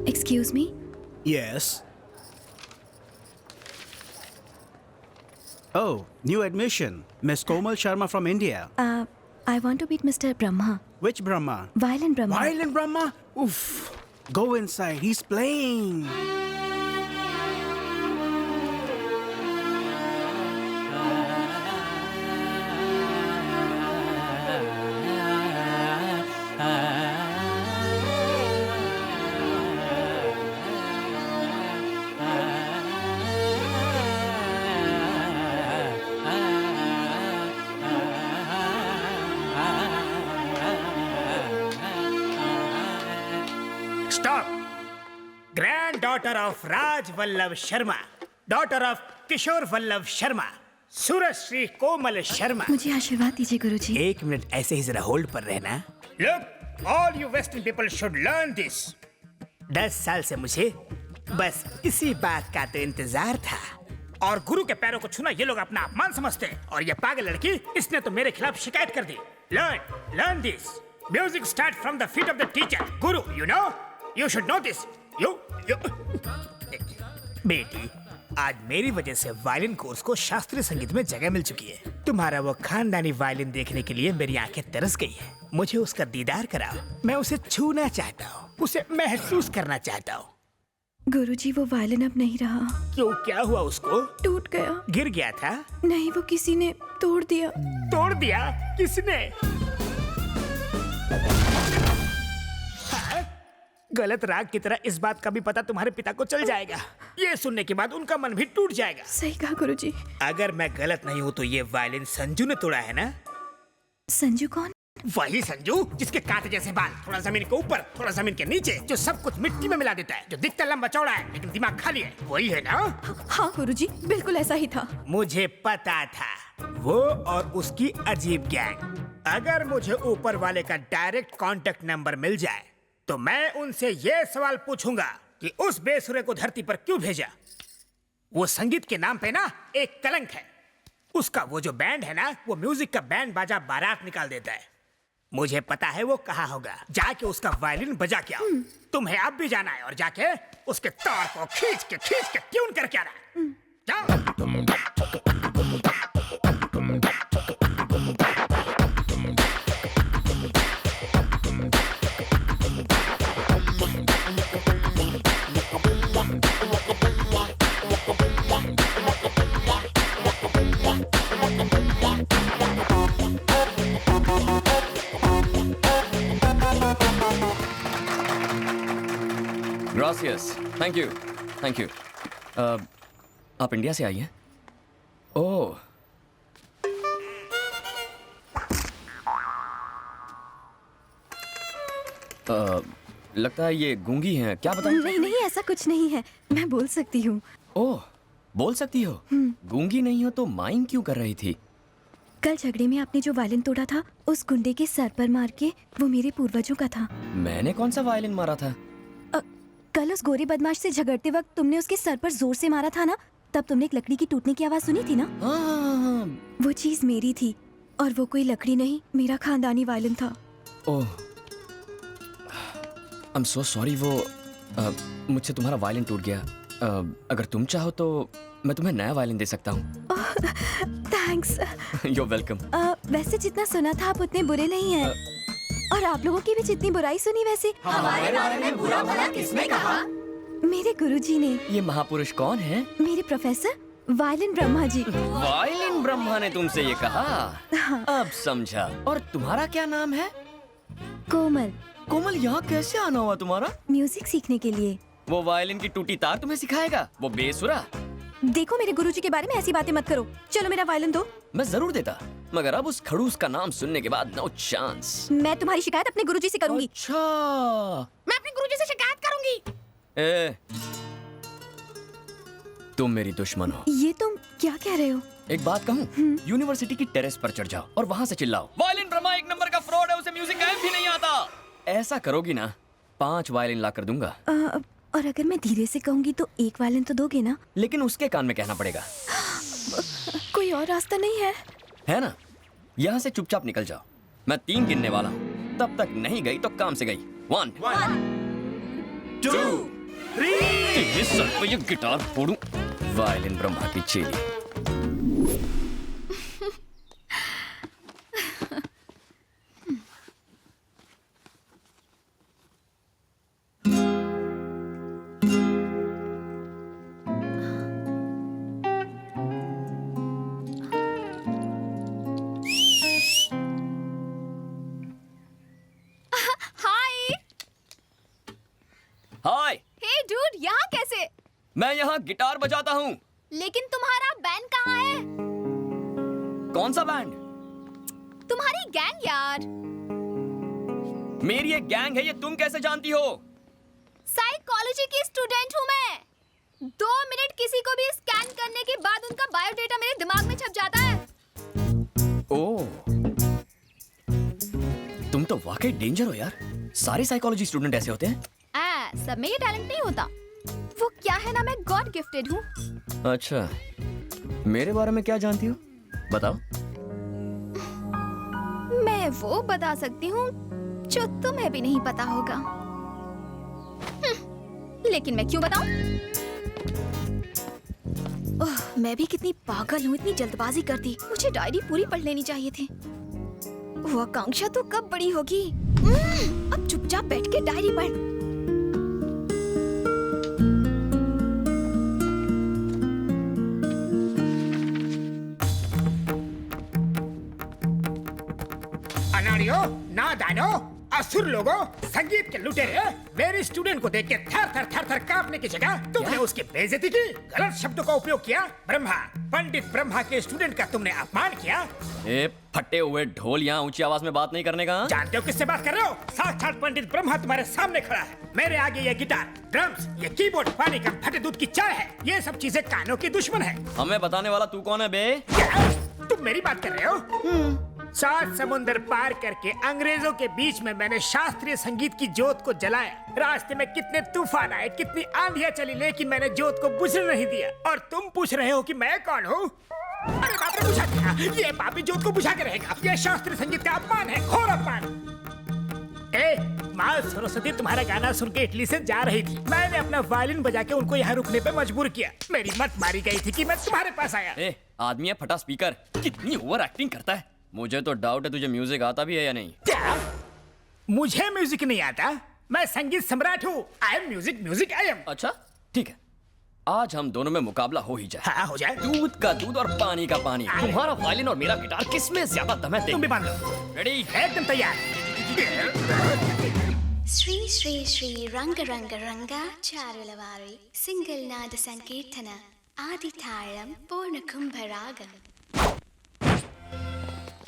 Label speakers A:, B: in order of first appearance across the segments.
A: Excuse me?
B: Yes. Oh, new admission. Miss Komal Sharma from India.
A: I want to meet Mr. Brahma.
B: Which Brahma?
A: Violin Brahma.
B: Violin Brahma? Oof. Go inside. He's playing.
C: Stop! Granddaughter of Raj Vallabh Sharma, daughter of Kishore Vallabh Sharma, Surashri Komal Sharma.
A: मुझे आशीर्वाद दीजिए गुरुजी।
C: एक minute ऐसे ही जरा hold पर रहना। Look, all you Western people should learn this. 10 साल से मुझे बस इसी बात का तो इंतजार था। और गुरु के पैरों को छूना ये लोग अपना अपमान समझते हैं। और ये पागल लड़की, इसने तो मेरे खिलाफ शिकायत कर दी। Learn this. Music starts from the feet of the teacher. Guru, you know? You should know this. You. बेटी, आज मेरी वजह से वायलिन कोर्स को शास्त्रीय संगीत में जगह मिल चुकी है। तुम्हारा वो खानदानी वायलिन देखने के लिए मेरी आंखें तरस गई है। मुझे उसका दीदार कराओ। मैं उसे छूना चाहता हूँ, उसे महसूस करना चाहता हूँ।
A: गुरुजी वो वायलिन अब नहीं रहा।
C: क्यों, क्या हुआ उसको?
A: टूट गया।
C: गिर गया था?
A: नहीं, वो किसी ने तोड़ दिया।
C: तोड़ दिया? किसने? गलत राग की तरह इस बात का भी पता तुम्हारे पिता को चल जाएगा। ये सुनने के बाद उनका मन भी टूट जाएगा।
A: सही कहा गुरुजी।
C: अगर मैं गलत नहीं हूँ तो ये वायलिन संजू ने तोड़ा है ना?
A: संजू कौन?
C: वही संजू जिसके कांटे जैसे बाल, थोड़ा जमीन के ऊपर थोड़ा जमीन के नीचे, जो सब कुछ मिट्टी में मिला देता है, जो दिखता लंबा चौड़ा है लेकिन दिमाग खाली है, वही है ना?
A: हाँ गुरुजी, बिल्कुल ऐसा ही था।
C: मुझे पता था, वो और उसकी अजीब गैंग। अगर मुझे ऊपर वाले का डायरेक्ट कांटेक्ट नंबर मिल जाए तो मैं उनसे ये सवाल पूछूंगा कि उस बेसुरे को धरती पर क्यों भेजा। वो संगीत के नाम पे ना एक कलंक है। उसका वो जो बैंड है ना, वो म्यूजिक का बैंड बाजा बारात निकाल देता है। मुझे पता है वो कहाँ होगा। जाके उसका वायलिन बजा के आओ। तुम्हें अब भी जाना है और जाके उसके तार को खींच के ट्यून करके आना। जाओ।
D: Gracious, thank you. आप इंडिया से आई हैं? ओह, लगता है ये गूंगी हैं। क्या बताऊं?
A: नहीं, ऐसा कुछ नहीं है। मैं बोल सकती हूँ।
D: ओह, बोल सकती हो? गूंगी नहीं हो तो माइंग क्यों कर रही थी?
A: कल झगड़े में आपने जो वायलिन तोड़ा था, उस गुंडे के सर पर मार के, वो मेरे पूर्वजों का था।
D: मैंने कौन सा वायलिन मारा था?
A: कल उस गोरे बदमाश से झगड़ते वक्त तुमने उसके सर पर जोर से मारा था ना, तब तुमने एक लकड़ी की टूटने की आवाज सुनी थी ना?
D: हाँ।
A: वो चीज मेरी थी और वो कोई लकड़ी नहीं, मेरा खानदानी वायलिन था।
D: ओह, आई एम सो सॉरी। वो मुझसे तुम्हारा वायलिन टूट गया। अगर तुम चाहो तो मैं तुम्हें नया वायलिन दे सकता हूँ।
A: थैंक्स।
D: You are welcome.
A: वैसे जितना सुना था आप उतने बुरे नहीं हैं। और आप लोगों की भी जितनी बुराई सुनी, वैसे
E: हमारे बारे में बुरा भला किसने कहा?
A: मेरे गुरुजी ने।
D: ये महापुरुष कौन है?
A: मेरे professor violin Brahma ji.
D: Violin Brahma ने तुमसे ये कहा?
A: हाँ।
D: अब समझा। और तुम्हारा क्या नाम है?
A: कोमल।
D: कोमल, यहाँ कैसे आना हुआ तुम्हारा?
A: म्यूजिक सीखने के लिए।
D: वो वायलिन की टूटी तार तुम्हें सिखाएगा? वो बेसुरा?
A: देखो, मेरे गुरुजी के बारे में ऐसी बातें मत करो। चलो मेरा वायलिन दो।
D: मैं जरूर देता, मगर अब उस खड़ूस का नाम सुनने के बाद नो चांस।
A: मैं तुम्हारी शिकायत अपने गुरुजी से करूंगी।
D: अच्छा,
E: मैं अपने गुरुजी से शिकायत करूंगी।
D: ए, तुम मेरी दुश्मन हो।
A: ये तुम क्या कह रहे हो?
D: एक बात कहूँ, यूनिवर्सिटी की टेरेस पर चढ़ जाओ और वहाँ से चिल्लाओ, वायलिन ब्रह्मा एक नंबर का फ्रॉड है, उसे म्यूजिक गायब भी नहीं आता। ऐसा करोगी ना, 5 वायलिन ला कर दूंगा।
A: और अगर मैं धीरे से कहूंगी तो 1 वायलिन तो दोगे ना?
D: लेकिन उसके कान में कहना पड़ेगा।
A: कोई और रास्ता नहीं है
D: ना? यहाँ से चुपचाप निकल जाओ। मैं 3 गिनने वाला हूँ, तब तक नहीं गई तो काम से गई। 1 2 तेरे सर पे ये गिटार फोड़ूं। वायलिन ब्रह्मा की चेली। हाय।
A: हे डूड, यहाँ कैसे?
D: मैं यहाँ गिटार बजाता हूँ।
A: लेकिन तुम्हारा बैंड कहाँ है?
D: कौन सा बैंड?
A: तुम्हारी गैंग यार।
D: मेरी एक गैंग है, ये तुम कैसे जानती हो?
A: साइकोलॉजी की स्टूडेंट हूँ मैं। 2 मिनट किसी को भी स्कैन करने के बाद उनका बायोडेटा मेरे दिमाग में छप जाता है।
D: ओह, तुम तो वाकई डेंजर हो यार। सारे साइकोलॉजी स्टूडेंट ऐसे होते हैं?
A: सब में ये टैलेंट नहीं होता। वो क्या है ना, मैं गॉड गिफ्टेड हूँ।
D: अच्छा, मेरे बारे में क्या जानती हो? बताओ।
A: मैं वो बता सकती हूँ जो तुम्हें भी नहीं पता होगा। लेकिन मैं क्यों बताऊं? ओह, मैं भी कितनी पागल हूँ, इतनी जल्दबाजी करती। मुझे डायरी पूरी पढ़ लेनी चाहिए थी। वो आकांक्षा तो कब बड़ी होगी? अब चुपचाप बैठ के डायरी पढ़।
C: अनाड़ियों, नादानो, असुर लोगों, संगीत के लुटेरे, मेरे स्टूडेंट को देख के थर थर थर थर कांपने की जगह तुमने उसकी बेइज्जती की, गलत शब्दों का उपयोग किया। ब्रह्मा, पंडित ब्रह्मा के स्टूडेंट का तुमने अपमान किया।
D: ए फटे हुए ढोल, यहाँ ऊंची आवाज में बात नहीं करने का।
C: जानते हो किससे बात कर रहे हो? साक्षात पंडित ब्रह्मा तुम्हारे सामने खड़ा है। मेरे आगे ये गिटार, ड्रम्स, ये कीबोर्ड पानी का फटे दूध की चाय है। ये सब चीजें कानों की दुश्मन है।
D: हमें बताने वाला तू कौन है बे?
C: क्या? तुम मेरी बात कर रहे हो? 7 समुंदर पार करके अंग्रेजों के बीच में मैंने शास्त्रीय संगीत की जोत को जलाया। रास्ते में कितने तूफान आए, कितनी आंधियां चली, लेकिन मैंने जोत को बुझने नहीं दिया। और तुम पूछ रहे हो कि मैं कौन हूँ? अरे बाप रे, बुझा दिया। ये पापी जोत को बुझा के रहेगा। ये शास्त्रीय संगीत का अपमान है, घोर अपमान। ए, माँ सरस्वती तुम्हारा गाना सुन के इटली से जा रही थी। मैंने अपना वायलिन बजा के उनको यहाँ रुकने पे मजबूर किया। मेरी मत मारी गई थी कि मैं तुम्हारे पास आया।
D: ए, आदमी है फटा स्पीकर, कितनी ओवर एक्टिंग करता है। मुझे तो डाउट है तुझे म्यूजिक आता भी है या नहीं।
C: क्या? मुझे म्यूजिक नहीं आता? मैं संगीत सम्राट हूँ। I am music I am.
D: अच्छा ठीक है, आज हम दोनों में मुकाबला हो ही जाए।
C: हाँ, हो जाए।
D: दूध का दूध और पानी का पानी। तुम्हारा वायलिन और मेरा गिटार, किसमें ज्यादा दम है?
C: तुम भी बांध लो।
D: रेडी?
C: एकदम तैयार।
F: శ్రీ శ్రీ శ్రీ రంగ రంగ రంగ చారులవారి సింగిల్ నాద సంకీర్తన ఆది తాళం పూర్ణ కుంభరాగం।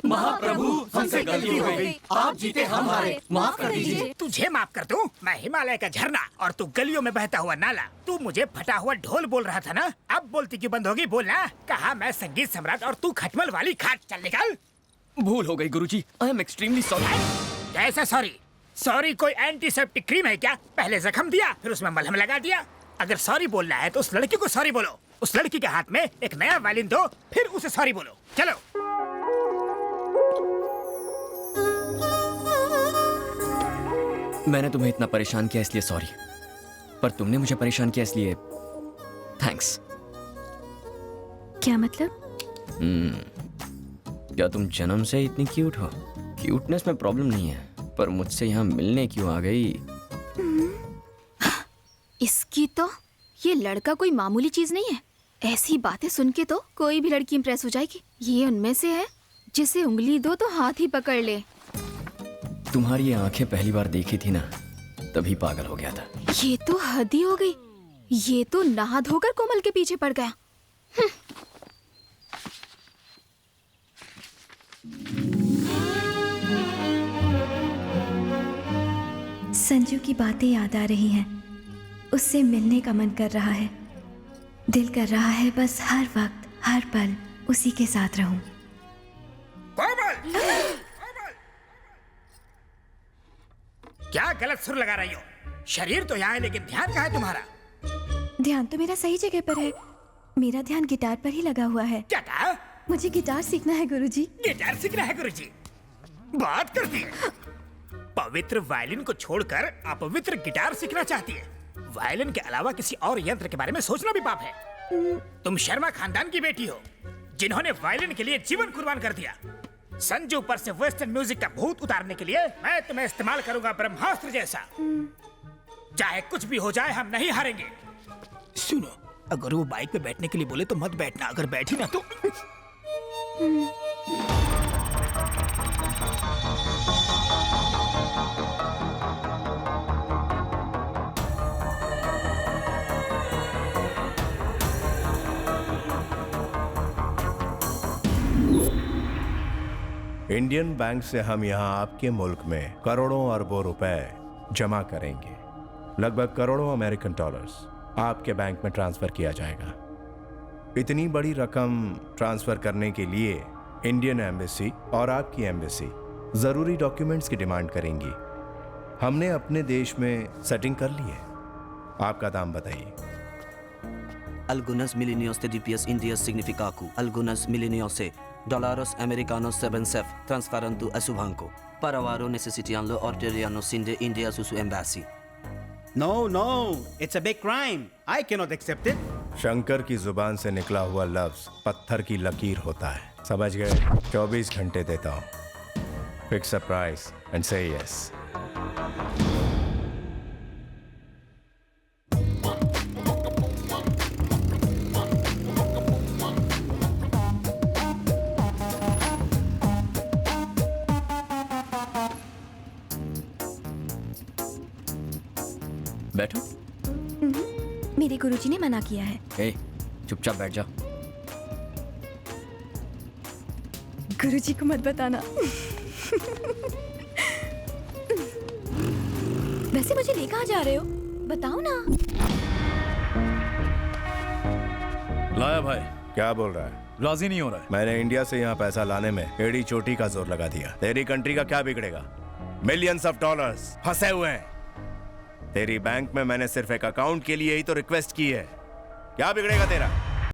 D: महाप्रभु, हमसे गलती हो गई, आप जीते हम हारे, माफ कर दीजिए।
C: तुझे माफ कर दूं? मैं हिमालय का झरना और तू गलियों में बहता हुआ नाला। तू मुझे फटा हुआ ढोल बोल रहा था ना? अब बोलती क्यों बंद होगी? बोलना। कहा मैं संगीत सम्राट और तू खटमल वाली खाट। चल निकल।
D: भूल हो गई गुरुजी, आई एम एक्सट्रीमली सॉरी।
C: कैसा सॉरी? सॉरी कोई एंटीसेप्टिक क्रीम है क्या? पहले जख्म दिया, फिर उसमें मलहम लगा दिया। अगर सॉरी बोलना है तो उस लड़की को सॉरी बोलो। उस लड़की के हाथ में एक नया वायलिन दो, फिर उसे सॉरी बोलो। चलो।
D: मैंने तुम्हें इतना परेशान किया इसलिए सॉरी, पर तुमने मुझे परेशान किया इसलिए थैंक्स।
A: क्या मतलब?
D: क्या तुम जन्म से इतनी क्यूट हो? क्यूटनेस में प्रॉब्लम नहीं है, पर मुझसे यहाँ मिलने क्यों आ गई?
A: इसकी तो ये लड़का कोई मामूली चीज नहीं है। ऐसी बातें सुन के तो कोई भी लड़की इंप्रेस हो जाएगी। ये उनमें से है जिसे उंगली दो तो हाथ ही पकड़ ले।
D: तुम्हारी ये आंखें पहली बार देखी थी ना, तभी पागल हो गया था।
A: ये तो हद ही हो गई। ये तो नहा धोकर कोमल के पीछे पड़ गया। संजू की बातें याद आ रही हैं। उससे मिलने का मन कर रहा है। दिल कर रहा है बस हर वक्त हर पल उसी के साथ रहूं।
C: क्या गलत सुर लगा रही हो? शरीर तो यहाँ है लेकिन ध्यान कहाँ है तुम्हारा?
A: ध्यान तो मेरा सही जगह पर है। मेरा ध्यान गिटार पर ही लगा हुआ है।
C: क्या कहा?
A: मुझे गिटार सीखना है गुरुजी।
C: गिटार सीखना है गुरुजी? बात करती है। पवित्र वायलिन को छोड़कर अपवित्र गिटार सीखना चाहती है। वायलिन के अलावा किसी और यंत्र के बारे में सोचना भी पाप है। तुम शर्मा खानदान की बेटी हो, जिन्होंने वायलिन के लिए जीवन कुर्बान कर दिया। संजू पर से वेस्टर्न म्यूजिक का भूत उतारने के लिए मैं तुम्हें इस्तेमाल करूंगा ब्रह्मास्त्र जैसा। चाहे कुछ भी हो जाए, हम नहीं हारेंगे।
B: सुनो, अगर वो बाइक पे बैठने के लिए बोले तो मत बैठना, अगर बैठी ना तो
G: इंडियन बैंक से हम यहाँ आपके मुल्क में करोड़ों अरबों रुपए जमा करेंगे। लगभग करोड़ों अमेरिकन डॉलर्स आपके बैंक में ट्रांसफर किया जाएगा। इतनी बड़ी रकम ट्रांसफर करने के लिए इंडियन एम्बेसी और आपकी एम्बेसी जरूरी डॉक्यूमेंट्स की डिमांड करेंगी। हमने अपने देश में सेटिंग कर ली है। आपका दाम बताइए।
H: Algunas milenios de DPS India significaku. Algunas milenios dólares americanos 7 transferando a su banco. Para varo necesitando orderiano sin de India su embassy.
I: No, it's a big crime. I cannot accept it.
G: Shankar की जुबान से निकला हुआ लफ्ज पत्थर की लकीर होता है, समझ गए? 24 घंटे देता हूँ। फिक्स अ प्राइस एंड से यस।
D: बैठो।
A: मेरे गुरुजी ने मना किया है।
D: ए, चुपचाप बैठ जा।
A: गुरुजी को मत बताना। वैसे मुझे ले कहाँ जा रहे हो? बताओ ना।
J: लाया भाई।
G: क्या बोल रहा है?
J: राजी नहीं हो रहा है।
G: मैंने इंडिया से यहाँ पैसा लाने में एड़ी चोटी का जोर लगा दिया। तेरी कंट्री का क्या बिगड़ेगा? मिलियंस ऑफ डॉलर्स फंसे हुए हैं। तेरी बैंक में मैंने सिर्फ एक अकाउंट के लिए ही तो रिक्वेस्ट की है। क्या बिगड़ेगा तेरा?